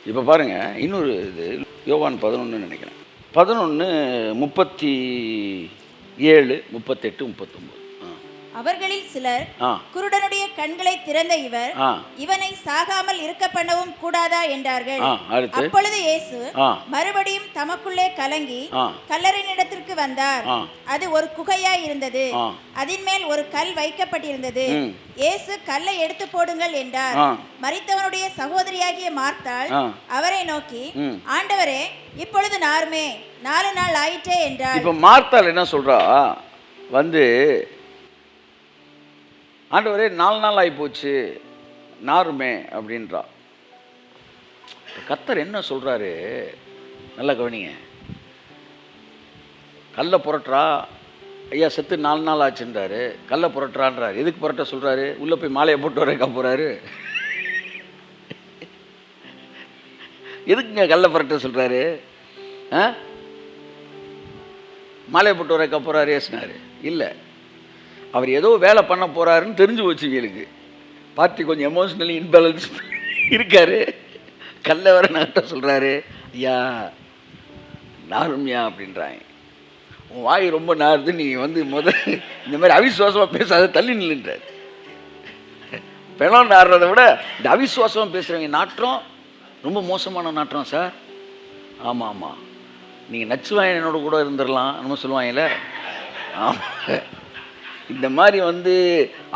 இப்போ பாருங்கள், இன்னொரு இது யோவான் 11 நினைக்கிறேன். 11:37, 38, 39. அவர்களில் சிலர், குருடனுடைய கண்களை திறந்த இவர் இவனை சாகாமல் இருக்க பண்ணவும் கூடாதா என்றார்கள். அப்பொழுது இயேசு மறுபடியும் தமக்குள்ளே கலங்கி கல்லறையினிடத்திற்கு வந்தார். அது ஒரு குகையாய் இருந்தது. அதன் மேல் ஒரு கல் வைக்கப்பட்டிருந்தது. இயேசு கல்லை எடுத்து போடுங்கள் என்றார். மரித்தவனுடைய சகோதரியாகிய மார்த்தாள் அவரை நோக்கி, ஆண்டவரே, இப்பொழுது நாருமே 4 நாள் ஆயிற்றே என்றார். இப்ப மார்த்தாள் என்ன சொல்றா, வந்து ஆண்டவரே 4 நாள் ஆகி போச்சு நாருமே அப்படின்றா. கர்த்தர் என்ன சொல்றாரு, நல்லா கவனிங்க. கல்லை புரட்டுறா, ஐயா செத்து 4 நாள் ஆச்சுன்றாரு. கல்லை புரட்டுறான்றாரு. எதுக்கு புரட்ட சொல்றாரு? உள்ளே போய் மாலையை போட்டு வரக்கா போறாரு? எதுக்குங்க கல்லை புரட்ட சொல்றாரு? மாலையை போட்டு வரக்கா போறாரு ஏசினாரு? இல்லை, அவர் ஏதோ வேலை பண்ண போகிறாருன்னு தெரிஞ்சு போச்சு இவங்களுக்கு. பார்ட்டி கொஞ்சம் எமோஷ்னலி இன்பேலன்ஸ் இருக்காரு. கல்லை வர நகிட்ட சொல்கிறாரு, ஐயா நாருமையா அப்படின்றாங்க. உன் வாய் ரொம்ப நாருது, நீ வந்து இந்த மாதிரி அவிசுவாசமாக பேசாத, தள்ளி நில்லுன்றார். பிணம் நாடுறதை விட இந்த அவிசுவாசமாக பேசுகிறவங்க நாற்றம் ரொம்ப மோசமான நாற்றம் சார். ஆமாம் ஆமாம், நீங்கள் நச்சுவாயன் என்னோட கூட இருந்துடலாம் நம்ம சொல்லுவாங்கல்ல. ஆமாம், இந்த மாதிரி வந்து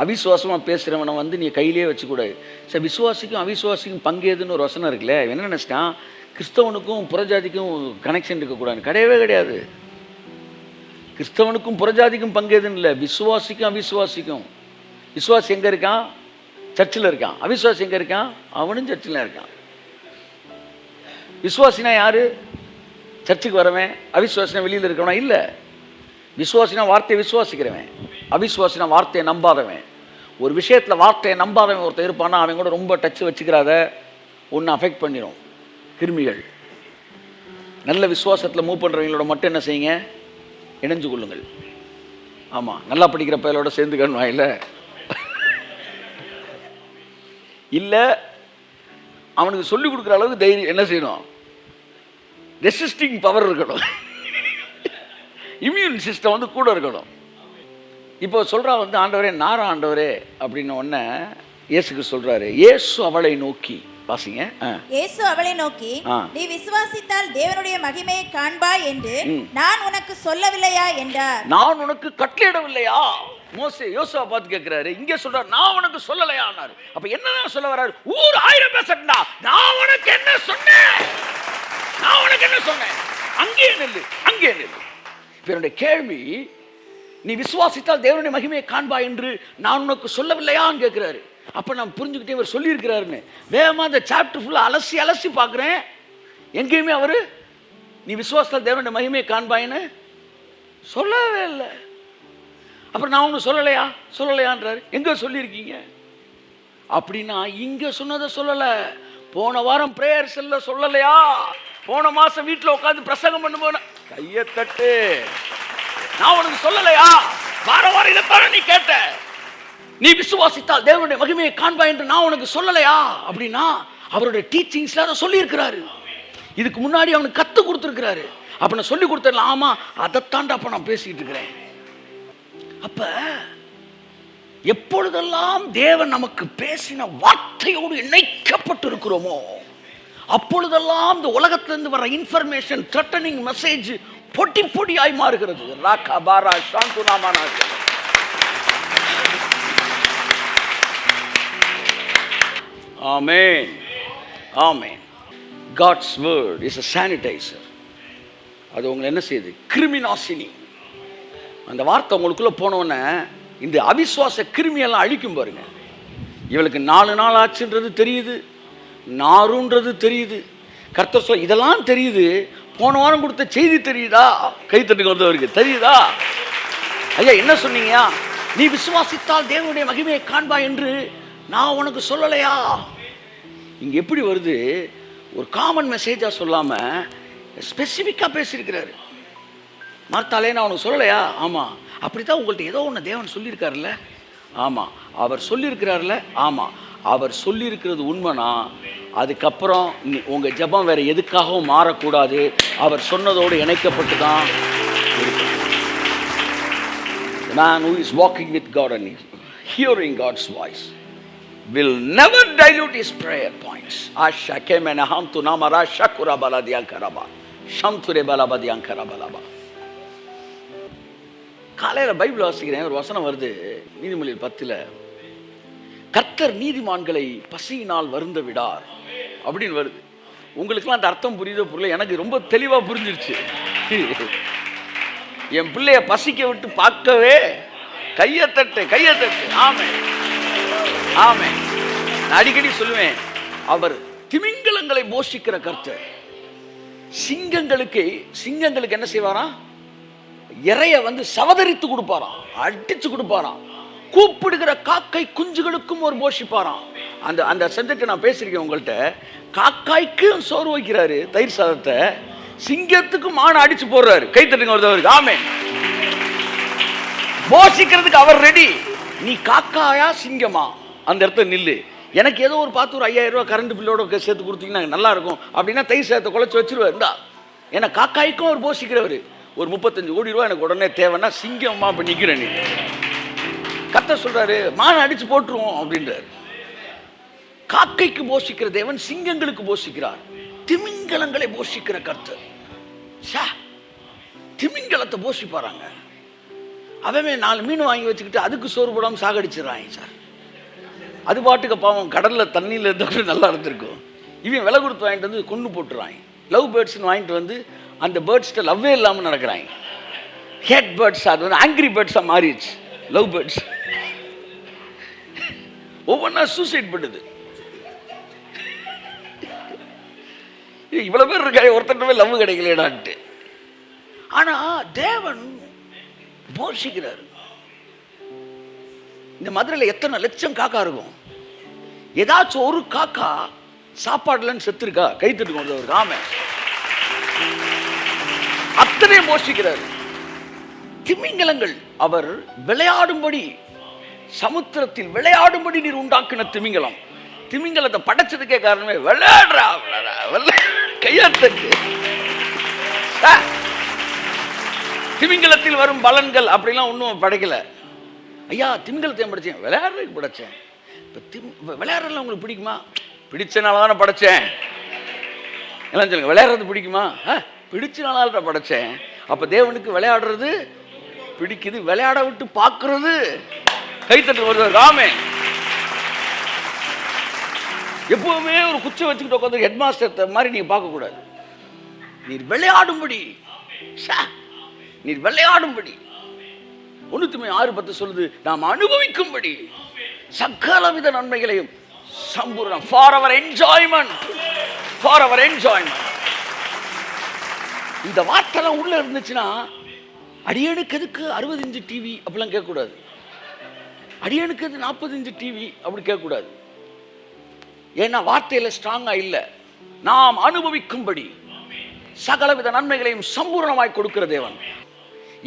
அவிசுவாசமாக பேசுகிறவனை வந்து நீ கையிலே வச்சுக்கூடாது சார். விசுவாசிக்கும் அவிசுவாசிக்கும் பங்கேதுன்னு ஒரு வசனம் இருக்குல்ல. என்ன நினச்சிட்டான், கிறிஸ்தவனுக்கும் புறஜாதிக்கும் கனெக்ஷன் இருக்கக்கூடாது. கிடையவே கிடையாது. கிறிஸ்தவனுக்கும் புறஜாதிக்கும் பங்கேதுன்னு இல்லை, விசுவாசிக்கும் அவிசுவாசிக்கும். விசுவாசி எங்கே இருக்கான்? சர்ச்சில் இருக்கான். அவிசுவாசி எங்கே இருக்கான்? அவனும் சர்ச்சில் இருக்கான். விசுவாசினா யார்? சர்ச்சுக்கு வரவன். அவிசுவாசினா வெளியில் இருக்கவனா? இல்லை. விசுவாசினா வார்த்தையை விசுவாசிக்கிறவன், அவிசுவாசினா வார்த்தையை நம்பாதவன். ஒரு விஷயத்தில் வார்த்தையை நம்பாதவன் ஒருத்தர் இருப்பானா, அவன் கூட ரொம்ப டச்சு வச்சுக்கிறாத, ஒன்று அஃபெக்ட் பண்ணிடும் கிருமிகள். நல்ல விசுவாசத்தில் மூவ் பண்ணுறவங்களோட மட்டும் என்ன செய்யுங்க, இணைஞ்சு கொள்ளுங்கள். ஆமாம், நல்லா படிக்கிற பையலோட சேர்ந்துக்கணுமா? இல்லை இல்லை, அவனுக்கு சொல்லிக் கொடுக்குற அளவுக்கு தைரியம் என்ன செய்யணும், ரெசிஸ்டிங் பவர் இருக்கணும், இம்யூன் சிஸ்டம் வந்து கூட இருக்கணும். இப்போ சொல்கிறா வந்து, ஆண்டவரே நாரா ஆண்டவரே அப்படின்னு ஒன்று இயேசுக்கு சொல்கிறாரு. இயேசு அவளை நோக்கி, வாசிங்க. இயேசு அவளை நோக்கி, நீ விசுவாசித்தால் தேவனுடைய மகிமையை காண்பாய் என்று நான் உனக்கு சொல்லவில்லையா என்றார். நான் உனக்கு கட்டளையிடவில்லையா? மோசே யோசுவா பார்த்து கேட்கிறாரு. இங்கே சொல்றாரு, நான் உனக்கு சொல்லலையான்னாரு. அப்ப என்னதான் சொல்ல வர்றாரு? ஊர் 1000 பேசட்டா, நான் உனக்கு என்ன சொன்னேன்? நான் உனக்கு என்ன சொன்னேன்? அங்கே நில்லு, அங்கே நில்லு. என்னுடைய கேள்வி, நீ விசுவாசித்தால் தேவனுடைய மகிமையை காண்பா என்று நான் உனக்கு சொல்லவில்லையான்னு கேட்கிறாரு. அப்ப நான் புரிஞ்சுக்கிட்டே இவர் சொல்லியிருக்கிறாருன்னு வேகமா அந்த சாப்டர் ஃபுல்லா அலசி அலசி பார்க்குறேன். எங்கேயுமே அவரு நீ விசுவாசித்தால் தேவனுடைய மகிமையை காண்பாயின்னு சொல்லவே இல்லை. அப்புறம் நான் உனக்கு சொல்லலையான்றாரு. எங்க சொல்லியிருக்கீங்க அப்படின்னா, இங்க சொன்னதை சொல்லல. போன வாரம் பிரேயர் செல்ல சொல்லலையா? போன மாசம் வீட்டில் உட்காந்து பிரசங்கம் பண்ண போன கையை தட்டு, நான் உனக்கு சொல்லலையா? வாரம் இதைத்தான நீ கேட்ட. நீ விசுவாசித்தால் தேவனுடைய மகிமையை காண்பா என்று நான் உனக்கு சொல்லலையா அப்படின்னா, அவருடைய டீச்சிங்ஸ்ல அதை சொல்லியிருக்கிறாரு. இதுக்கு முன்னாடி அவனுக்கு கத்து கொடுத்துருக்கிறாரு. அப்ப நான் சொல்லி கொடுத்தேன். ஆமா, அதைத்தாண்டா அப்ப நான் பேசிட்டு இருக்கிறேன். அப்ப எப்பொழுதெல்லாம் தேவன் நமக்கு பேசின வார்த்தையோடு இணைக்கப்பட்டு இருக்கிறோமோ, அப்பொழுதெல்லாம் இந்த உலகத்திலிருந்து வர இன்ஃபர்மேஷன், த்ரெட்டனிங் மெசேஜ் பொட்டி பொடியாய் மாறுகிறது. ராகா பாரா சாந்துனாமானா. ஆமென், ஆமென். God's word is a sanitizer. அது உங்களை என்ன செய்யுது? கிருமிநாசினி. அந்த வார்த்தை உங்களுக்குள்ள போனோன்னே இந்த அவிசுவாச கிருமியெல்லாம் அழிக்கும் பாருங்க. இவளுக்கு 4 நாள் ஆச்சுன்றது தெரியுது, நாருன்றது தெரியுது, கர்த்தர் சொல்ல இதெல்லாம் தெரியுது. போன வாரம் கொடுத்த செய்தி தெரியுதா? கைத்தட்டுக்கு வந்தவருக்கு தெரியுதா? ஐயா என்ன சொன்னீங்க? நீ விசுவாசித்தால் தேவனுடைய மகிமையை காண்பா என்று நான் உனக்கு சொல்லலையா? இங்க எப்படி வருது? ஒரு காமன் மெசேஜா சொல்லாம ஸ்பெசிஃபிக்கா பேசியிருக்கிறாரு. மார்த்தாலே நான் உனக்கு சொல்லலையா? ஆமா. அப்படித்தான் உங்கள்கிட்ட ஏதோ ஒன்று தேவன் சொல்லியிருக்காருல்ல? ஆமாம். அவர் சொல்லியிருக்கிறார்ல? ஆமாம். அவர் சொல்லியிருக்கிறது உண்மைனா அதுக்கப்புறம் உங்க ஜெபம் வேற எதுக்காகவும் மாறக்கூடாது. அவர் சொன்னதோடு இணைக்கப்பட்டு தான் இருக்கும். The man who is walking with God and hearing God's voice will never dilute his prayer points. Asha kemena hamtu namara shakura baladiyankaraba shamture balabadiyankaraba. காலையில் பைபிள் வாசிக்கிறேன், ஒரு வசனம் வருது நீதிமொழிகள் 10ல், கர்த்தர் நீதிமான்களை பசியினால் வருந்த விடார் அப்படின்னு வருது. உங்களுக்குலாம் அந்த அர்த்தம் புரியுதோ புரியல, எனக்கு ரொம்ப தெளிவாக புரிஞ்சிருச்சு. என் பிள்ளைய பசிக்க விட்டு பார்க்கவே கையை தட்டு. ஆமே ஆமே. நான் அடிக்கடி சொல்லுவேன், அவர் திமிங்கலங்களை போஷிக்கிற கர்த்தர். சிங்கங்களுக்கு என்ன செய்வாராம்? இறைய சவதரித்து கொடுப்பாராம், அடிச்சு கொடுப்பாராம். கூப்பிடுகிற காக்கை குஞ்சுகளுக்கும் ஒரு போஷிப்பாராம். அந்த சப்ஜெக்ட் நான் பேசியிருக்கேன் உங்கள்கிட்ட. காக்காய்க்கும் சோறு வைக்கிறாரு, தயிர் சாதத்தை. சிங்கத்துக்கும் மான அடிச்சு போடுறாரு. கை தட்டுங்க ஒருத்தவருக்கு. ஆமே. போஷிக்கிறதுக்கு அவர் ரெடி. நீ காக்காயா சிங்கமா அந்த இடத்துல நில்லு. எனக்கு ஏதோ ஒரு பார்த்து ஒரு 5000 ரூபா கரண்ட் பில்லோட சேர்த்து கொடுத்தீங்கன்னா நல்லா இருக்கும் அப்படின்னா தயிர் சாதத்தை குழச்சி வச்சிருவார். இருந்தா ஏன்னா காக்காய்க்கும் அவர் போஷிக்கிறவர். ஒரு 35 கோடி ரூபா எனக்கு உடனே தேவைன்னா சிங்கம்மா இப்ப நிக்கிறேன். கர்த்தர் சொல்றாரு, மான அடிச்சு போட்டுருவோம் அப்படின்றாரு. காக்கைக்கு போஷிக்கிற தேவன் சிங்கங்களுக்கு போஷிக்கிறார். திமிங்கலங்களை போஷிக்கிற கர்த்தர். திமிங்கலத்தை போஷிப்பாராங்க. அவன் 4 மீன் வாங்கி வச்சுக்கிட்டு அதுக்கு சோறு போடாம சாகடிச்சிடறாங்க சார். அது பாட்டுக்கு பாவம் கடல்ல தண்ணியில் இருந்தவங்க நல்லா இருந்திருக்கும். இவன் விலை கொடுத்து வாங்கிட்டு வந்து கொண்டு போட்டுறாங்க. லவ் பேர்ட்ஸ்ன்னு வாங்கிட்டு வந்து அந்த பேர்ட்ஸ்கிட்ட லவ்வே இல்லாமல் நடக்கிறாங்க. ஹேட் பேர்ட்ஸ் அது ஆங்கிரி பேர்ட்ஸாக மாறிடுச்சு. லவ் பேர்ட்ஸ் ஒவ்வொன்றா சூசைட் பண்ணுது. இவ்வளவு பேர் இருக்காங்க, ஒருத்தருமே லவ் கிடைக்கலடான்ட்டு. ஆனா தேவன் போஷிக்கிறார். இந்த மதுரையில் எத்தனை லட்சம் காக்கா இருக்கும்? ஏதாச்சும் ஒரு காக்கா சாப்பாடுலன்னு செத்துருக்கா? கைத்தட்டு கொண்டு ஒரு ஆமை. அத்தனை போஷிக்கிறார். திமிங்கலங்கள் அவர் விளையாடும்படி, சமுத்திரத்தில் விளையாடும்படி நீர் உண்டாக்கின திமிங்கலம். திமிங்கலத்தை படைச்சதுக்கே காரணமே விளையாடுறா கையாத்தக்கு. திமிங்கலத்தில் வரும் பலன்கள் அப்படிலாம் ஒன்றும் படைக்கல. ஐயா திமிங்கலத்தை படைச்சேன், விளையாடுறதுக்கு படைச்சேன். இப்போ விளையாடுறதுல உங்களுக்கு பிடிக்குமா? பிடிச்சனால தானே படைச்சேன். எல்லாம் சொல்லுங்க, விளையாடுறது பிடிக்குமா? பிடிச்சனால தான் படைச்சேன். அப்போ தேவனுக்கு விளையாடுறது பிடிக்குது, விளையாட விட்டு பார்க்கறது கைத்தட்டு வருது. ராமே எப்பவுமே ஒரு குச்சி வச்சுக்கிட்டு உட்காந்து ஹெட் மாஸ்டர் மாதிரி நீங்க பார்க்க கூடாது. நீர் விளையாடும்படி, நீர் விளையாடும்படி. 1:6 சொல்லுது, நாம் அனுபவிக்கும்படி சகலவித நன்மைகளையும் சம்பூர்ணம். For our enjoyment, for our enjoyment. இந்த வார்த்தைலாம் உள்ள இருந்துச்சுன்னா அடியனுக்கு எதுக்கு 60 இன்ச்சு டிவி அப்படிலாம் கேட்கக்கூடாது. அடியனுக்கு எது 40 இன்ச்சு டிவி அப்படி கேட்கக்கூடாது. ஏன்னா வார்த்தையில ஸ்ட்ராங்கா இல்லை. நாம் அனுபவிக்கும்படி சகலவித நன்மைகளையும் சம்பூர்ணமாய் கொடுக்கிற தேவன்.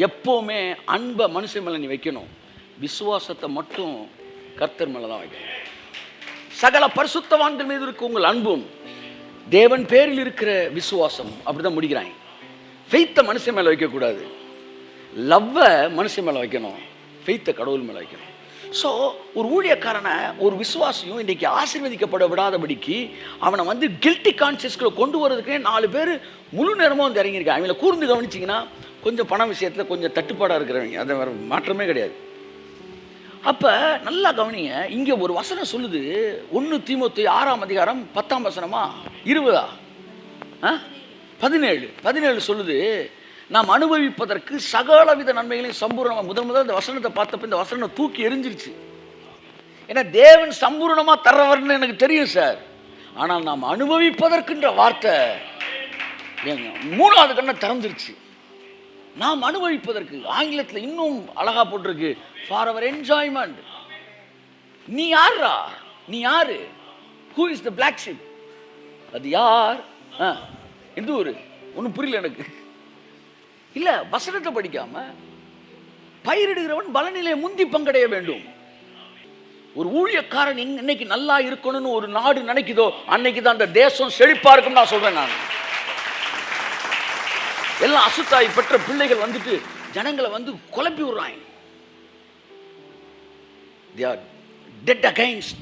எப்பவுமே அன்பை மனுஷன் மேல நீ வைக்கணும், விசுவாசத்தை மட்டும் கர்த்தர் மேலதான் வைக்கணும். சகல பரிசுத்தவான்கள் மீது இருக்க உங்கள் அன்பும் தேவன் பேரில் இருக்கிற விசுவாசம் அப்படிதான் முடிக்கிறாங்க. ஃபெய்த்தை மனுஷன் மேல வைக்க கூடாது, லவ்வை மனுஷன் மேல வைக்கணும், ஃபெய்த்தை கடவுள் மேல வைக்கணும். ஸோ ஒரு ஊழியக்காரனை, ஒரு விசுவாசியும் இன்றைக்கி ஆசீர்வதிக்கப்பட விடாதபடிக்கு அவனை கில்ட்டி கான்சியஸ்குள்ள கொண்டு வரதுக்கே 4 பேர் முழு நேரமும் இறங்கியிருக்காங்க. அவங்கள கூர்ந்து கவனிச்சிங்கன்னா கொஞ்சம் பண விஷயத்தில் கொஞ்சம் தட்டுப்பாடாக இருக்கிறவங்க, அதை வேறு மாற்றமே கிடையாது. அப்போ நல்லா கவனிங்க, இங்கே ஒரு வசனம் சொல்லுது, 1 தீமோத்தேயு 6:10 20 17 சொல்லுது, நாம் அனுபவிப்பதற்கு சகலவித நன்மைகளையும் சம்பூர்ணமாக. முதல் இந்த வசனத்தை பார்த்தப்ப இந்த வசனம் தூக்கி எரிஞ்சிருச்சு. ஏன்னா தேவன் சம்பூர்ணமாக தர்றவர்னு எனக்கு தெரியும் சார். ஆனால் நாம் அனுபவிப்பதற்குன்ற வார்த்தை 3வது கண்ணை திறந்துருச்சு. நாம் அனுபவிப்பதற்கு ஆங்கிலத்தில் இன்னும் அழகா போட்டிருக்கு, ஃபார் அவர் என்ஜாய்மெண்ட். நீ யாரா? நீ யாரு? Who is the black ship? அது யார்? எந்த ஊரு? ஒன்றும் புரியல எனக்கு. இல்ல வசனத்தை படிக்காம பயிரிடுகிறவன் பலனிலே முந்தி பங்கடைய வேண்டும். ஒரு ஊழியக்காரன் இன்னைக்கு நல்லா இருக்கணும்னு ஒரு நாடு நினைக்குதோ அன்னைக்கு தான் அந்த தேசம் செழிப்பா இருக்கும் நான் சொல்றேன். நான் எல்லாம் அசுத்தாய் பெற்ற பிள்ளைகள் வந்துட்டு ஜனங்களை வந்து குழப்பி விடுறாங்க. They are dead against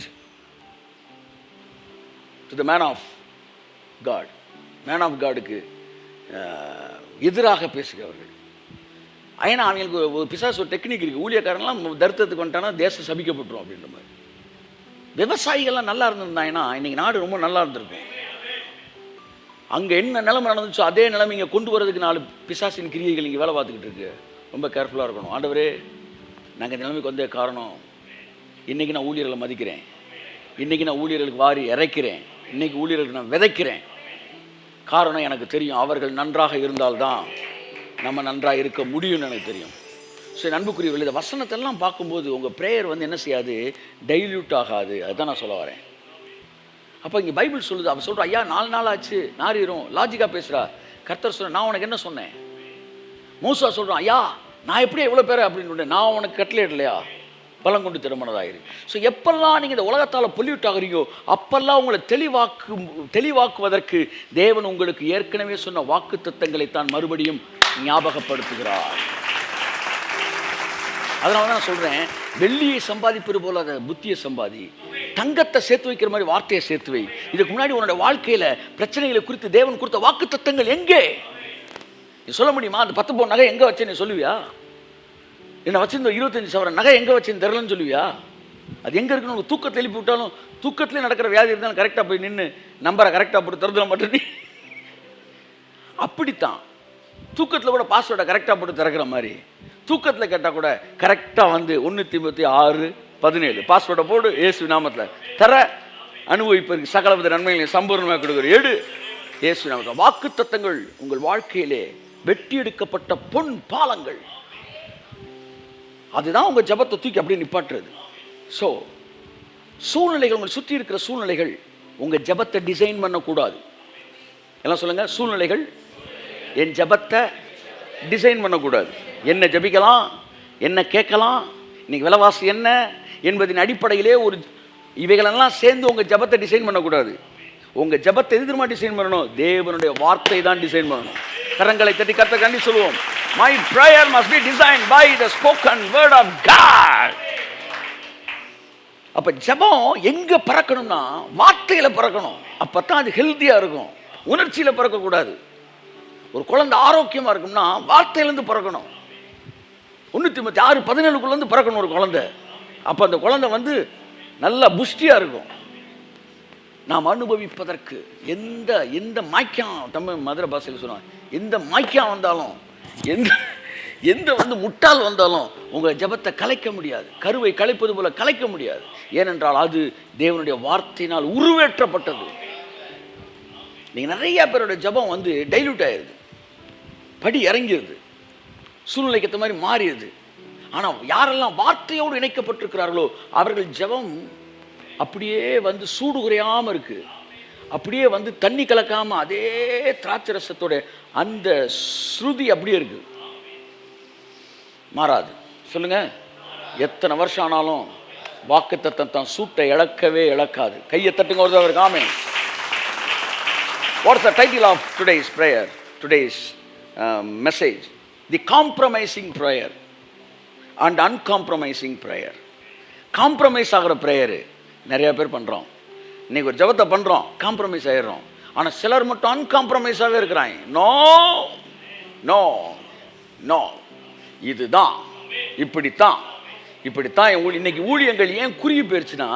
to the man of God. Man of காடுக்கு எதிராக பேசுகிறவர்கள். ஏன்னா அவங்களுக்கு ஒரு பிசாசு ஒரு டெக்னிக் இருக்குது. ஊழியக்காரன்லாம் தரித்திரத்துக்கு வந்துட்டானா தேசம் சபிக்கப்பட்டுரும் அப்படின்ற மாதிரி. விவசாயிகள்லாம் நல்லா இருந்திருந்தாங்கன்னா இன்னைக்கு நாடு ரொம்ப நல்லா இருந்திருக்கும். அங்கே என்ன நிலைமை நடந்துச்சோ அதே நிலைமை இங்கே கொண்டு வரதுக்கு 4 பிசாசின் கிரியைகள் இங்கே வேலை பார்த்துக்கிட்டு இருக்கு. ரொம்ப கேர்ஃபுல்லாக இருக்கணும். ஆண்டவரே, நாங்கள் இந்த நிலைமைக்கு வந்த காரணம், இன்றைக்கி நான் ஊழியர்களை மதிக்கிறேன், இன்றைக்கி நான் ஊழியர்களுக்கு வாரி இறைக்கிறேன், இன்றைக்கி ஊழியர்களுக்கு நான் விதைக்கிறேன். காரணம் எனக்கு தெரியும், அவர்கள் நன்றாக இருந்தால்தான் நம்ம நன்றாக இருக்க முடியும்னு எனக்கு தெரியும். ஸோ அன்புக்குரியவர்கள், இந்த வசனத்தெல்லாம் பார்க்கும்போது உங்கள் ப்ரேயர் வந்து என்ன செய்யாது, டைல்யூட் ஆகாது. அதுதான் நான் சொல்ல வரேன். அப்போ இங்கே பைபிள் சொல்லுது, அவன் சொல்கிறா, ஐயா 4 நாள் ஆச்சு நாரிரும், லாஜிக்காக பேசுகிறா. கர்த்தர் சொல்கிறேன், நான் உனக்கு என்ன சொன்னேன்? மூசா சொல்கிறான், ஐயா நான் எப்படி எவ்வளோ பேர் அப்படின்னு, நான் உனக்கு கட்டளை இல்லையா, பலம் கொண்டு திருமணதாயிரு. ஸோ எப்பெல்லாம் நீங்கள் இந்த உலகத்தால் பொல்யூட் ஆகுறீங்கோ அப்பெல்லாம் உங்களை தெளிவாக்குவதற்கு தேவன் உங்களுக்கு ஏற்கனவே சொன்ன வாக்கு தத்தங்களைத்தான் மறுபடியும் ஞாபகப்படுத்துகிறார். அதனால தான் நான் சொல்கிறேன், வெள்ளியை சம்பாதிப்பது போல அதை புத்தியை சம்பாதி, தங்கத்தை சேர்த்து வைக்கிற மாதிரி வார்த்தையை சேர்த்து வை. இதுக்கு முன்னாடி உன்னோட வாழ்க்கையில் பிரச்சனைகளை குறித்து தேவன் கொடுத்த வாக்கு தத்தங்கள் எங்கே நீ சொல்ல முடியுமா? அந்த 10 பவுன் நகை எங்கே வச்சேன்னு சொல்லுவியா? என்ன வச்சிருந்த 25 சவரன் நகை எங்கே வச்சேன்னு தெரியலன்னு சொல்லுவியா? அது எங்கே இருக்குன்னு உங்கள் தூக்கத்தை எழுப்பி விட்டாலும், தூக்கத்துலேயே நடக்கிற வியாதி இருந்தாலும் கரெக்டாக போய் நின்று நம்பரை கரெக்டாக போட்டு திறந்துட மாட்டேன். அப்படித்தான் தூக்கத்தில் கூட பாஸ்வேர்டை கரெக்டாக போட்டு திறக்கிற மாதிரி தூக்கத்தில் கேட்டால் கூட கரெக்டாக வந்து 1 தீமோத்தேயு 6:17 பாஸ்வேர்டை போடு, இயேசு நாமத்தில் தர அனுபவிப்பதற்கு சகலவித நன்மைகளையும் சம்பூர்ணமாக கொடுக்குற எடு இயேசு நாமத்தில். வாக்கு தத்தங்கள் உங்கள் வாழ்க்கையிலே வெட்டி எடுக்கப்பட்ட பொன் பாலங்கள். அதுதான் உங்கள் ஜபத்தை தூக்கி அப்படியே நிப்பாட்டுறது. ஸோ சூழ்நிலைகள், உங்களை சுற்றி இருக்கிற சூழ்நிலைகள் உங்கள் ஜபத்தை டிசைன் பண்ணக்கூடாது. எல்லாம் சொல்லுங்கள், சூழ்நிலைகள் என் ஜபத்தை டிசைன் பண்ணக்கூடாது. என்ன ஜபிக்கலாம், என்ன கேட்கலாம், இன்னைக்கு விலைவாசி என்ன என்பதின் அடிப்படையிலே இவைகளெல்லாம் சேர்ந்து உங்கள் ஜபத்தை டிசைன் பண்ணக்கூடாது. உங்கள் ஜபத்தை எது தெரியுமா டிசைன் பண்ணணும்? தேவனுடைய வார்த்தை தான் டிசைன் பண்ணணும். கரங்களை தட்டி கர்த்தர் கண்டி சொல்லுவோம், my prayer must be designed by the spoken word of God. அப்ப ஜபம் எங்க பறக்கணும்னா வார்த்தையில பறக்கணும். அப்பதான் அது ஹெல்த்தியா இருக்கும், உணர்ச்சியில பறக்க கூடாது. ஒரு குழந்தை ஆரோக்கியமா இருக்கும்னா வார்த்தையிலிருந்து பறக்கணும். 1 தீமோத்தேயு 6:17 பறக்கணும் ஒரு குழந்தை. அப்ப அந்த குழந்தை வந்து நல்லா புஷ்டியா இருக்கும். நாம் அனுபவிப்பதற்கு எந்த மாய்க்காம், தமிழ் மதுரை பாஷையில் சொல்லுவாங்க, எந்த மாய்க்காம் வந்தாலும், எந்த வந்து முட்டால் வந்தாலும் உங்கள் ஜபத்தை கலைக்க முடியாது. கருவை கலைப்பது போல கலைக்க முடியாது. ஏனென்றால் அது தேவனுடைய வார்த்தையினால் உருவேற்றப்பட்டது. நீங்கள் நிறைய பேரோட ஜபம் வந்து டைல்யூட் ஆயிடுது, படி இறங்கிடுது, சூழ்நிலைக்கு ஏற்ற மாதிரி மாறிடுது. ஆனால் யாரெல்லாம் வார்த்தையோடு இணைக்கப்பட்டிருக்கிறார்களோ அவர்கள் ஜபம் அப்படியே வந்து சூடு குறையாமல் இருக்கு, அப்படியே வந்து தண்ணி கலக்காம அதே திராட்சை ரசத்தோட அந்த ஸ்ருதி அப்படியே இருக்கு, மாறாது. சொல்லுங்க, எத்தனை வருஷம் ஆனாலும் வாக்குத்தத்தம் தான் சூட்டை இழக்கவே இழக்காது. கையை தட்டுங்க ஒரு தடவை. ஆமென். What's the title of today's prayer, today's message? The compromising prayer and uncompromising prayer. Compromise ஆகிற ப்ரேயரு நிறைய பேர் பண்ணுறோம். இன்றைக்கி ஒரு ஜபத்தை பண்ணுறோம், காம்ப்ரமைஸ் ஆகிடுறோம். ஆனால் சிலர் மட்டும் அன்காம்ப்ரமைஸாகவே இருக்கிறாங்க. நோ நோ நோ, இதுதான், இப்படித்தான் இன்னைக்கு ஊழியங்கள் ஏன் குறுகி போயிடுச்சுன்னா,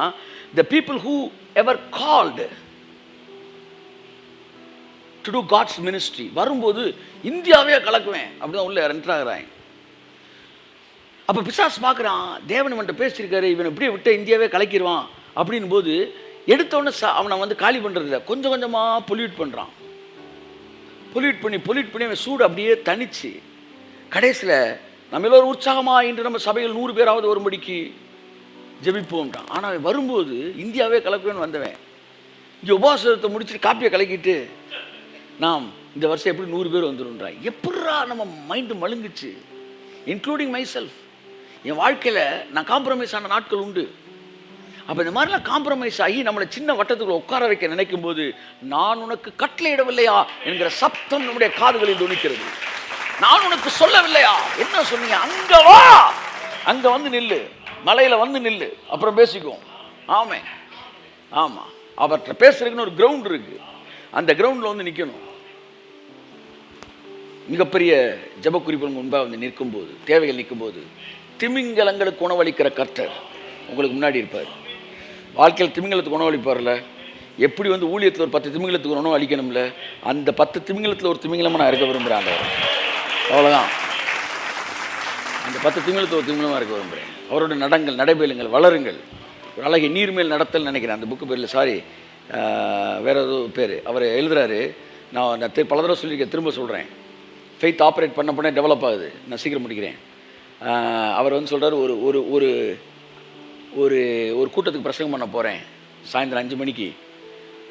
the people who ever called to do God's ministry வரும்போது இந்தியாவே கலக்குவேன் அப்படிதான் உள்ள என்டர் ஆகுறாங்க. அப்போ பிசாசு பார்க்குறான், தேவன் இவன்கிட்ட பேசியிருக்காரு, இவனை இப்படியே விட்டு இந்தியாவே கலக்கிடுவான் அப்படின் போது எடுத்தோடனே அவனை வந்து காலி பண்ணுறதில்ல, கொஞ்சம் கொஞ்சமாக பொல்யூட் பண்ணுறான். பொல்யூட் பண்ணி அவன் சூடு அப்படியே தனிச்சு கடைசியில் நம்ம எல்லோரும் உற்சாகமாக இன்று நம்ம சபையில் 100 பேராவது வரும்படிக்கு ஜெபிப்போம்ட்டான். ஆனால் வரும்போது இந்தியாவே கலக்குவேன்னு வந்தவன் இங்கே உபவாசத்தை முடிச்சுட்டு காப்பியை கலக்கிட்டு நாம் இந்த வருஷம் எப்படி 100 பேர் வந்துடும்ன்றான். எப்படா நம்ம மைண்டு மழுங்குச்சு, இன்க்ளூடிங் மை செல்ஃப். என் வாழ்க்கையில் நான் காம்ப்ரமைஸ் ஆன நாட்கள் உண்டு. அப்போ இந்த மாதிரிலாம் காம்ப்ரமைஸ் ஆகி நம்மளை சின்ன வட்டத்துக்குள்ள உட்கார வைக்க நினைக்கும் போது, நான் உனக்கு கட்டளையிடவில்லையா என்கிற சப்தம் நம்முடைய காதுகளில் துணிக்கிறது. நான் உனக்கு சொல்லவில்லையா, என்ன சொன்னீங்க, அங்க வா, அங்க வந்து நில்லு, மலையில வந்து நில்லு, அப்புறம் பேசிக்குவோம். ஆமே, ஆமா, அவர்கிட்ட பேசுறதுக்குன்னு ஒரு கிரவுண்ட் இருக்கு, அந்த கிரவுண்ட்ல வந்து நிக்கணும். மிகப்பெரிய ஜப குறிப்பு முன்பாக வந்து நிற்கும் போது, தேவைகள் நிற்கும் போது, திமிங்கலங்களுக்கு உணவளிக்கிற கர்த்தர் உங்களுக்கு முன்னாடி இருப்பார். வாழ்க்கையில் திமிங்கலத்துக்கு உணவளிப்பார்ல, எப்படி வந்து ஊழியத்தில் ஒரு 10 திமிங்கலத்துக்கு உணவு அளிக்கணும்ல, அந்த 10 திமிங்கலத்தில் ஒரு திமிங்கலமாக நான் இருக்க விரும்புகிறேன். அவ்வளோதான், அந்த 10 திமிங்கலத்தில் ஒரு திமிங்கலமாக இருக்க விரும்புகிறேன். அவரோட நடங்கள், நடைபெறுங்கள், வளருங்கள். ஒரு அழகிய நீர்மேல் நடத்தல் நினைக்கிறேன், அந்த புக்கு பேரில், சாரி வேற ஏதோ பேர். அவர் எழுதுறாரு, நான் பல தடவை சொல்லியிருக்கேன், திரும்ப சொல்கிறேன். ஃபெய்த் ஆப்ரேட் பண்ண டெவலப் ஆகுது. நான் சீக்கிரம் முடிக்கிறேன். அவர் வந்து சொல்கிறார், ஒரு ஒரு ஒரு ஒரு ஒரு கூட்டத்துக்கு பிரசங்கம் பண்ண போகிறேன், சாயந்தரம் 5 மணிக்கு.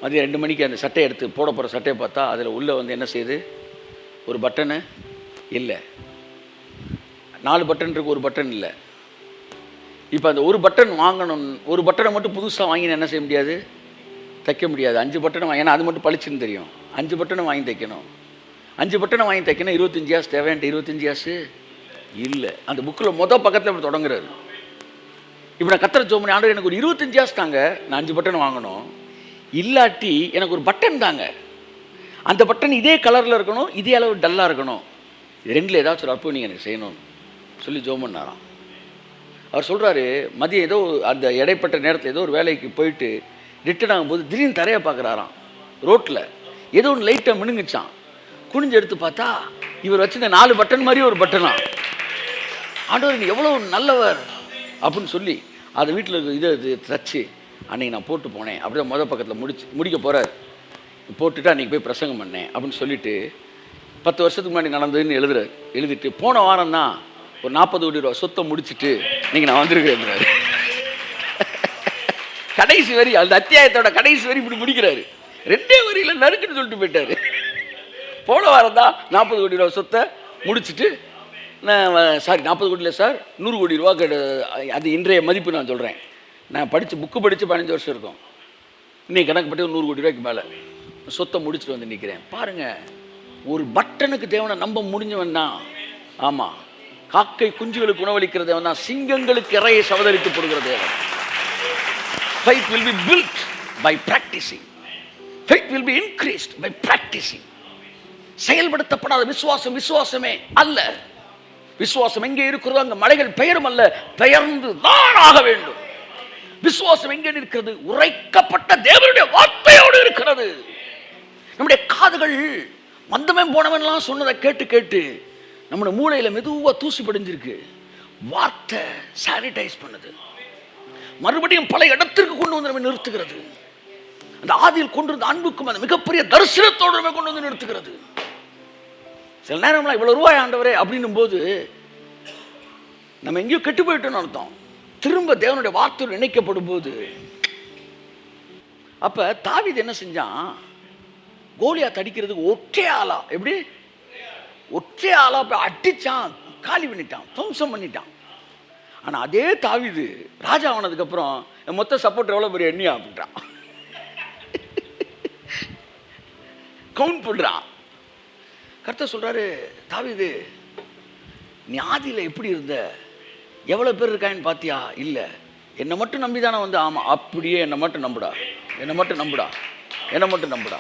மதியம் 2 மணிக்கு அந்த சட்டையை எடுத்து போட போகிற சட்டையை பார்த்தா அதில் உள்ளே வந்து என்ன செய்யுது, ஒரு பட்டனு இல்லை, 4 பட்டன் இருக்குது, ஒரு பட்டன் இல்லை. இப்போ அந்த ஒரு பட்டன் வாங்கணும், ஒரு பட்டனை மட்டும் புதுசாக வாங்கினா என்ன செய்ய முடியாது, தைக்க முடியாது. 5 பட்டனை வாங்கினா அது மட்டும் பளிச்சுன்னு தெரியும். 5 பட்டனை வாங்கி தைக்கணும். 5 பட்டனை வாங்கி தைக்கணும். 25 காசு தேவைன்ட்டு 25 காசு இல்லை. அந்த புக்கில் பக்கத்தில் இப்படி தொடங்குறாரு. இப்போ நான் கத்திர ஜோமனி, ஆண்டவர் எனக்கு ஒரு 25 காசு தாங்க, நான் 5 பட்டன் வாங்கணும், இல்லாட்டி எனக்கு ஒரு பட்டன் தாங்க, அந்த பட்டன் இதே கலரில் இருக்கணும், இதே அளவு டல்லாக இருக்கணும், இது ரெண்டில் ஏதாச்சும் ஒரு அற்புதம் நீங்கள் எனக்கு செய்யணும்னு சொல்லி ஜோம் பண்ணாராம். அவர் சொல்கிறாரு, மதியம் ஏதோ அந்த இடைப்பட்ட நேரத்தில் ஏதோ ஒரு வேலைக்கு போயிட்டு ரிட்டர்ன் ஆகும்போது திடீர்னு தரையை பார்க்குறாராம். ரோட்டில் ஏதோ ஒன்று லைட்டாக மினுங்குச்சான். குனிஞ்சு எடுத்து பார்த்தா இவர் வச்சுருந்த 4 பட்டன் மாதிரி ஒரு பட்டனா. ஆண்டவர் எவ்வளோ நல்லவர் அப்படின்னு சொல்லி அதை வீட்டில் இதை தச்சு அன்றைக்கி நான் போட்டு போனேன். அப்படியே பக்கத்தில் முடிக்க போகிறார். போட்டுட்டு அன்றைக்கி போய் பிரசங்கம் பண்ணேன் அப்படின்னு சொல்லிவிட்டு 10 வருஷத்துக்கு முன்னாடி நடந்ததுன்னு எழுதுறாரு. எழுதிட்டு போன வாரம் தான் ஒரு 40 கோடி ரூபா சொத்தை முடிச்சுட்டு நீங்கள் நான் வந்திருக்கிறேன். கடைசி வரி, அந்த அத்தியாயத்தோட கடைசி வரி இப்படி முடிக்கிறாரு. 2 வரியில் நறுக்குன்னு சொல்லிட்டு போயிட்டாரு. போன வாரம் தான் 40 கோடி ரூபா சொத்தை முடிச்சுட்டு, நான் சாரி 40 கோடி இல்லை சார், 100 கோடி ரூபா அது இன்றைய மதிப்பு நான் சொல்கிறேன். நான் புக்கு படித்து 15 வருஷம் இருக்கும். இன்னைக்கு கணக்குப்பட்டு 100 கோடி ரூபாய்க்கு மேலே சொத்தை முடிச்சுட்டு வந்து நிற்கிறேன். பாருங்கள், ஒரு பட்டனுக்கு தேவனை நம்ப முடிஞ்சவன் தான். ஆமாம், காக்கை குஞ்சுகளுக்கு உணவளிக்கிற தேவன் தான், சிங்கங்களுக்கு இறையை சவதரித்து போடுகிற தேவன். Faith will be built by practicing. Faith will be increased by practicing. செயல்படுத்தப்படாத விசுவாசம் விசுவாசமே அல்ல. விசுவாசம் எங்கே இருக்கிறதோ அங்கே மலைகள் பெயரும் அல்ல, பெயர்ந்து தான் ஆக வேண்டும். விசுவாசம் எங்கே இருக்கிறது, உரைக்கப்பட்ட தேவனுடைய வார்த்தையோடு இருக்கிறது. நம்முடைய காதுகள் மந்தமே போனவன்லாம் சொன்னதை கேட்டு கேட்டு நம்முடைய மூளையில் மெதுவாக தூசி படிஞ்சிருக்கு. வார்த்தை சானிடைஸ் பண்ணுது, மறுபடியும் பல இடத்திற்கு கொண்டு வந்து நம்ம நிறுத்துகிறது. அந்த ஆதியில் கொண்டு வந்த அன்புக்கும் அந்த மிகப்பெரிய தரிசனத்தோடு நம்ம கொண்டு வந்து நிறுத்துகிறது. சில நேரம்லாம் இவ்வளோ ரூபாய் ஆண்டவரே அப்படின்னும் போது நம்ம எங்கேயோ கெட்டு போயிட்டோம்னு அர்த்தம். திரும்ப தேவனுடைய வார்த்தையோடு இணைக்கப்படும் போது, அப்போ தாவீது என்ன செஞ்சான், கோலியாத் அடிக்கிறதுக்கு ஒற்றை ஆளா, எப்படி ஒற்றை ஆளா அடிச்சான், காலி பண்ணிட்டான், துவம்சம் பண்ணிட்டான். ஆனால் அதே தாவீது ராஜா ஆனதுக்கப்புறம் மொத்த சப்போர்ட் எவ்வளோ பெரிய எண்ணியா அப்படின்றான், கவுண்ட் பண்ணுறான். கர்த்தர் சொல்கிறாரு, தாவீது நீ ஆதியில் எப்படி இருந்த, எவ்வளோ பேர் இருக்கான்னு பார்த்தியா, இல்லை என்னை மட்டும் நம்பி தானே வந்து. ஆமாம், அப்படியே என்னை மட்டும் நம்புடா, என்னை மட்டும் நம்புடா, என்னை மட்டும் நம்புடா.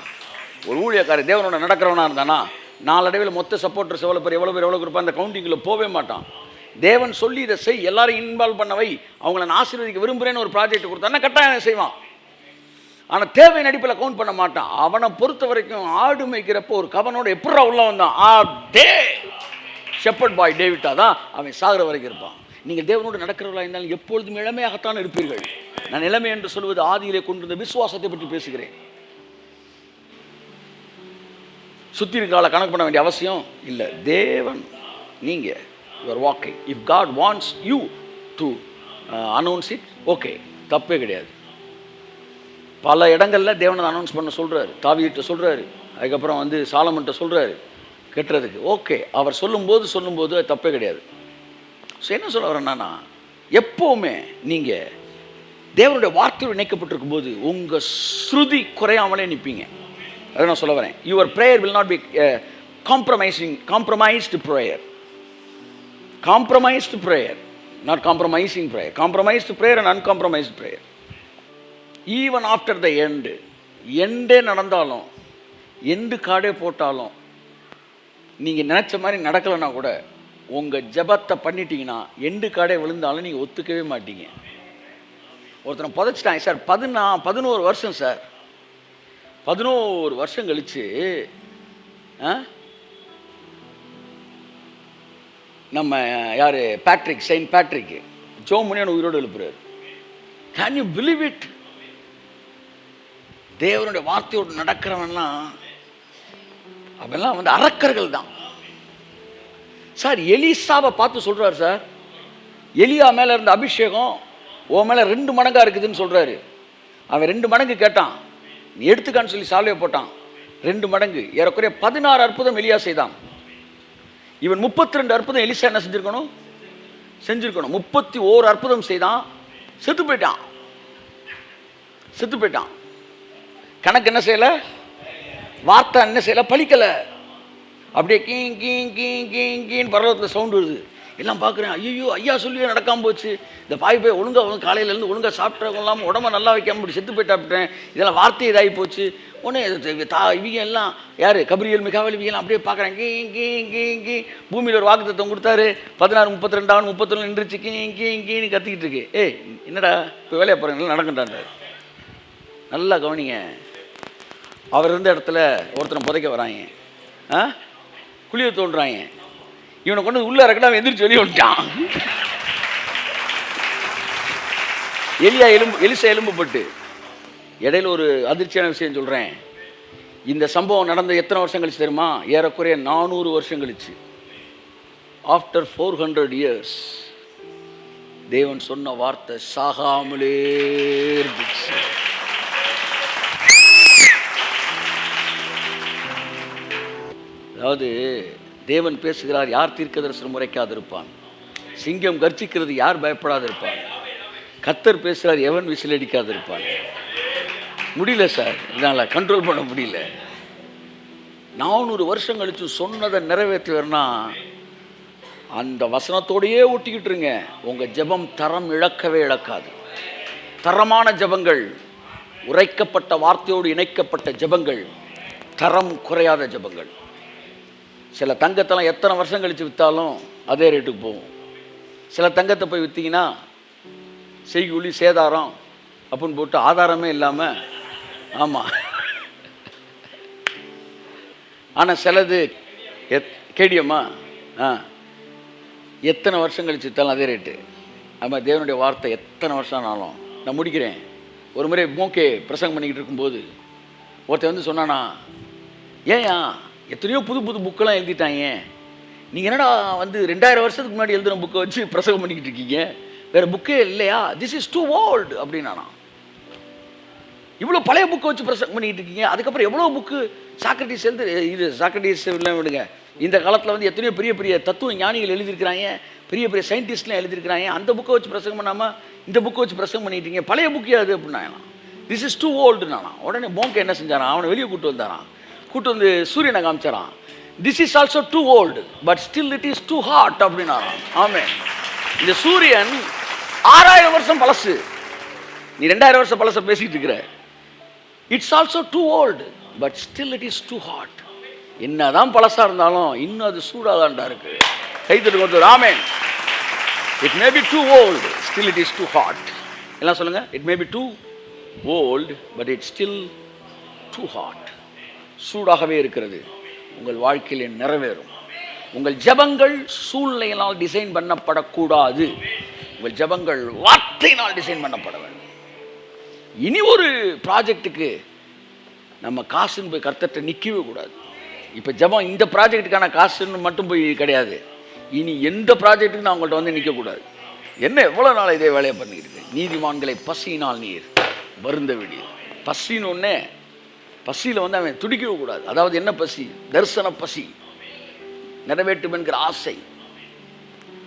ஒரு ஊழியக்காரி தேவனோட நடக்கிறவனா இருந்தானா நாளடைவில் மொத்த சப்போர்ட்டர்ஸ் எவ்வளோ பேர் கொடுப்பா, அந்த கவுண்டிங்கில் போவே மாட்டான். தேவன் சொல்லி இதை செய், எல்லாரும் இன்வால்வ் பண்ணவை, அவங்கள நான் ஆசீர்வதிக்க விரும்புகிறேன்னு ஒரு ப்ராஜெக்ட் கொடுத்தான்னா கட்டாயம் செய்வான். ஆனால் தேவையின் அடிப்பில் கவுண்ட் பண்ண மாட்டான். அவனை பொறுத்த வரைக்கும் ஆடு மேய்க்கிறப்போ ஒரு கவனோட எப்படா உள்ள வந்தான், டே ஷெப்பர்ட் பாய் டேவிட்டா தான் அவன் சாகிற வரைக்கும் இருப்பான். நீங்கள் தேவனோடு நடக்கிறவர்களாக இருந்தாலும் எப்பொழுதும் இளமையாகத்தான் இருப்பீர்கள். நான் இளமை என்று சொல்வது ஆதியிலே கொண்டு வந்த விசுவாசத்தை பற்றி பேசுகிறேன். சுற்றி இருக்கிறாளை கணக்கு பண்ண வேண்டிய அவசியம் இல்லை. தேவன் நீங்கள் your walking, if God wants you to announce it, okay, தப்பே கிடையாது. பல இடங்களில் தேவனை அனௌன்ஸ் பண்ண சொல்கிறாரு, தாவீதுட்ட சொல்கிறாரு, அதுக்கப்புறம் வந்து சாலமன்ட்ட சொல்கிறாரு கெட்டுறதுக்கு. ஓகே, அவர் சொல்லும்போது அது தப்பே கிடையாது. ஸோ என்ன சொல்ல வரேன்னா, எப்போவுமே நீங்கள் தேவனுடைய வார்த்தையோடு இணைக்கப்பட்டிருக்கும் போது உங்கள் ஸ்ருதி குறையாமலே நிற்பீங்க. அதை நான் சொல்ல வரேன். Your prayer will not be compromised prayer. Compromised prayer, not compromising prayer. Compromised prayer and uncompromised prayer. Even after the எண்டே நடந்தாலும், எண்டு கார்டே போட்டாலும், நீங்கள் நினச்ச மாதிரி நடக்கலைன்னா கூட உங்கள் ஜபத்தை பண்ணிட்டீங்கன்னா எண்டு கார்டே விழுந்தாலும் நீங்கள் ஒத்துக்கவே மாட்டீங்க. ஒருத்தனை புதைச்சிட்டாங்க சார், 11 வருஷம் சார். 11 வருஷம் கழிச்சு நம்ம யார் பேட்ரிக், செயின்ட் பேட்ரிக் ஜோமுனியான உயிரோடு எழுப்புறாரு. Can you believe it? தேவனுடைய வார்த்தையோடு நடக்கிறவன்லாம் அவெல்லாம் வந்து அரக்கர்கள் தான் சார். எலிசாவை பார்த்து சொல்றாரு சார், எலியா மேல இருந்த அபிஷேகம் உன் மேல 2 மடங்கா இருக்குதுன்னு சொல்றாரு. அவன் 2 மடங்கு கேட்டான், நீ எடுத்துக்கான்னு சொல்லி சால்வையை போட்டான். 2 மடங்கு, ஏறக்குறைய 16 அற்புதம் எலியா செய்தான். இவன் 32 அற்புதம் எலிசா என்ன செஞ்சிருக்கணும்? 31 அற்புதம் செய்தான், செத்து போயிட்டான். கணக்கு என்ன செய்யல, வார்த்தை என்ன செய்யல, பழிக்கல. அப்படியே கீன்னு பரவத்தில் சவுண்டு வருது. எல்லாம் பார்க்குறேன், ஐயோ ஐயா சொல்லியே நடக்காமல் போச்சு. இந்த பாய் போய் ஒழுங்காக காலையிலேருந்து ஒழுங்காக சாப்பிட்றவங்க இல்லாமல் உடம்ப நல்லா வைக்காம இப்படி செத்து போயிட்டாப்பிட்டேன். இதெல்லாம் வார்த்தை இதாகி போச்சு. உடனே இவங்க எல்லாம் யார், கபிரியல் மிகாவல், இவங்கெல்லாம் அப்படியே பார்க்குறேன். கீ பூமியில் ஒரு வாக்குத்தத்தம் கொடுத்தாரு. 16 32 31 நின்றுச்சு. கீன்னு கத்திக்கிட்டு இருக்கு. ஏய் என்னடா இப்போ வேலையை போகிறேன், நடக்கண்டான்றாரு. நல்லா கவனிங்க. அவர் இருந்த இடத்துல ஒருத்தனை புதைக்க வராங்க, குழியை தோன்றாங்க. இவனை கொண்டு உள்ள இறக்கடா, எந்திரிச்சு வெளியே வந்துட்டான். எலிசா எலும்புப்பட்டு. இடையில ஒரு அதிர்ச்சியான விஷயம் சொல்கிறேன். இந்த சம்பவம் நடந்த எத்தனை வருஷம் கழிச்சு தெரியுமா? ஏறக்குறைய 400 வருஷம் கழிச்சு. ஆஃப்டர் 400 years தேவன் சொன்ன வார்த்தை சாகாமலே இருந்துச்சு. அதாவது தேவன் பேசுகிறார், யார் தீர்க்கதரிசனம் முறைக்காதிருப்பான்? சிங்கம் கர்ச்சிக்கிறது, யார் பயப்படாதிருப்பான்? கர்த்தர் பேசுகிறார், எவன் விசில் அடிக்காதிருப்பான்? முடியல சார், இதனால் கண்ட்ரோல் பண்ண முடியல. 400 வருஷம் கழிச்சு சொன்னதை நிறைவேற்றுவேன்னா அந்த வசனத்தோடையே ஒட்டிக்கிட்டுருங்க. உங்கள் ஜெபம் தரம் இழக்கவே இழக்காது. தரமான ஜெபங்கள், உரைக்கப்பட்ட வார்த்தையோடு இணைக்கப்பட்ட ஜெபங்கள், தரம் குறையாத ஜெபங்கள். சில தங்கத்தெல்லாம் எத்தனை வருஷம் கழித்து விற்றாலும் அதே ரேட்டுக்கு போகும். சில தங்கத்தை போய் விற்றீங்கன்னா செய்கூலி சேதாரம் அப்படின்னு போட்டு ஆதாரமே இல்லாமல், ஆமாம். ஆனால் சிலது கேடியம்மா எத்தனை வருஷம் கழிச்சு விற்றாலும் அதே ரேட்டு. ஆமாம், தேவனுடைய வார்த்தை எத்தனை வருஷம் ஆனாலும். நான் முடிக்கிறேன். ஒரு முறை மோகே பிரசங்கம் பண்ணிக்கிட்டு இருக்கும்போது ஒருத்தர் வந்து சொன்னானா, ஏயா எத்தனையோ புது புக்கெல்லாம் எழுதிட்டாங்க, நீங்கள் என்னடா வந்து 2000 வருஷத்துக்கு முன்னாடி எழுதுன புக்கை வச்சு பிரசங்கம் பண்ணிக்கிட்டு இருக்கீங்க, வேறு புக்கே இல்லையா? திஸ் இஸ் டூ ஓல்டு அப்படின்னானா. இவ்வளோ பழைய புக்கை வச்சு பிரசங்கம் பண்ணிக்கிட்டு இருக்கீங்க, அதுக்கப்புறம் எவ்வளோ புக்கு சாக்ரட்டிஸ் எழுது, இது சாக்ரட்டிஸ் எல்லாம் விடுங்க, இந்த காலத்தில் வந்து எத்தனையோ பெரிய பெரிய தத்துவ ஞானிகள் எழுதியிருக்கிறாங்க, பெரிய பெரிய சயின்டிஸ்ட்லாம் எழுதியிருக்கிறாங்க, அந்த புக்கை வச்சு பிரசங்கம் பண்ணாமல் இந்த புக்கை வச்சு பிரசங்கம் பண்ணிட்டு இருக்கீங்க, பழைய புக்கே அது அப்படின்னா. திஸ் இஸ் டூ ஓல்டுனானா. உடனே மோங்கே என்ன செஞ்சாரான், அவனை வெளியே கூட்டு வந்தாரான். கூட்டு வந்து சூரியனை காமிச்சாரான். This is also too old but still it is too hot அப்படின்னாரான். ஆமாம், இந்த சூரியன் 6000 வருஷம் பழசு, நீ 2000 வருஷம் பழச பேசிக்கிட்டு இருக்கிற. It's also too old but still it is too hot. என்னதான் பழசா இருந்தாலும் இன்னும் அது சூடாதான்டா இருக்கு. கைத்தட்டு கொடுத்து amen. It may be too old still it is too hot. எல்லாம் சொல்லுங்க. It may be too old but it still too hot. சூடாகவே இருக்கிறது. உங்கள் வாழ்க்கையில் நிறைவேறும். உங்கள் ஜெபங்கள் சூழ்நிலையினால் டிசைன் பண்ணப்படக்கூடாது. உங்கள் ஜெபங்கள் வார்த்தையினால் டிசைன் பண்ணப்பட வேண்டும். இனி ஒரு ப்ராஜெக்டுக்கு நம்ம காசுன்னு போய் கர்த்தர்கிட்ட நிற்கவே கூடாது. இப்போ ஜெபம் இந்த ப்ராஜெக்டுக்கான காசுன்னு மட்டும் போய் கிடையாது. இனி எந்த ப்ராஜெக்ட்டுக்கு நான் உங்கள்கிட்ட வந்து நிற்கக்கூடாது. என்ன எவ்வளோ நாள் இதே வேலையை பண்ணிக்கிட்டு இருக்கேன். நீதிமான்களை பசியினால் நீர் வருந்த விடி. பசின்னு ஒன்று, பசியில் வந்து அவன் துடிக்கவே கூடாது. அதாவது என்ன பசி? தரிசன பசி, நிறைவேற்றும் என்கிற ஆசை.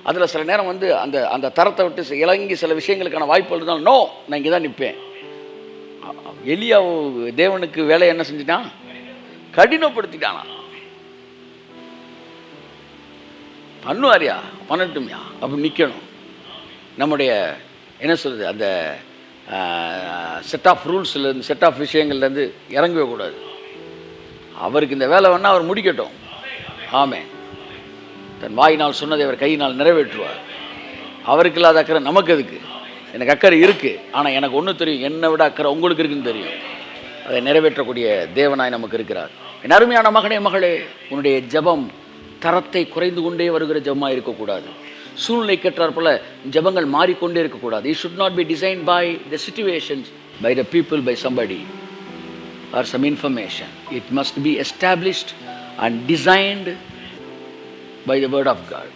அதில் சில நேரம் வந்து அந்த அந்த தரத்தை விட்டு இறங்கி சில விஷயங்களுக்கான வாய்ப்புகள் இருந்தாலும் நோ, நான் இங்கே தான் நிற்பேன். எலியா தேவனுக்கு வேலையை என்ன செஞ்சுட்டான்? கடினப்படுத்திட்டானா? பண்ணுவாரியா? பண்ணட்டும்யா, அப்படி நிற்கணும். நம்முடைய என்ன சொல்கிறது, அந்த செட் ஆஃப் ரூல்ஸ்லேருந்து, செட் ஆஃப் விஷயங்கள்லேருந்து இறங்கவே கூடாது. அவருக்கு இந்த வேலை வேணால் அவர் முடிக்கட்டும். ஆமே, தன் வாயினால் சொன்னதை அவர் கையினால் நிறைவேற்றுவார். அவருக்கு இல்லாத அக்கறை நமக்கு எதுக்கு? எனக்கு அக்கறை இருக்குது, ஆனால் எனக்கு ஒன்று தெரியும், என்னை விட அக்கறை உங்களுக்கு இருக்குன்னு தெரியும். அதை நிறைவேற்றக்கூடிய தேவனாய் நமக்கு இருக்கிறார். என் அருமையான மகனே, மகளே, உன்னுடைய ஜெபம் தரத்தை குறைந்து கொண்டே வருகிற ஜெபமாக இருக்கக்கூடாது. சூழ்நிலை கேட்டார் போல ஜெபங்கள் மாறிக்கொண்டே இருக்கக்கூடாது. It should not be designed by the situations, by the people, by somebody or some information. It must be established and designed by the word of God.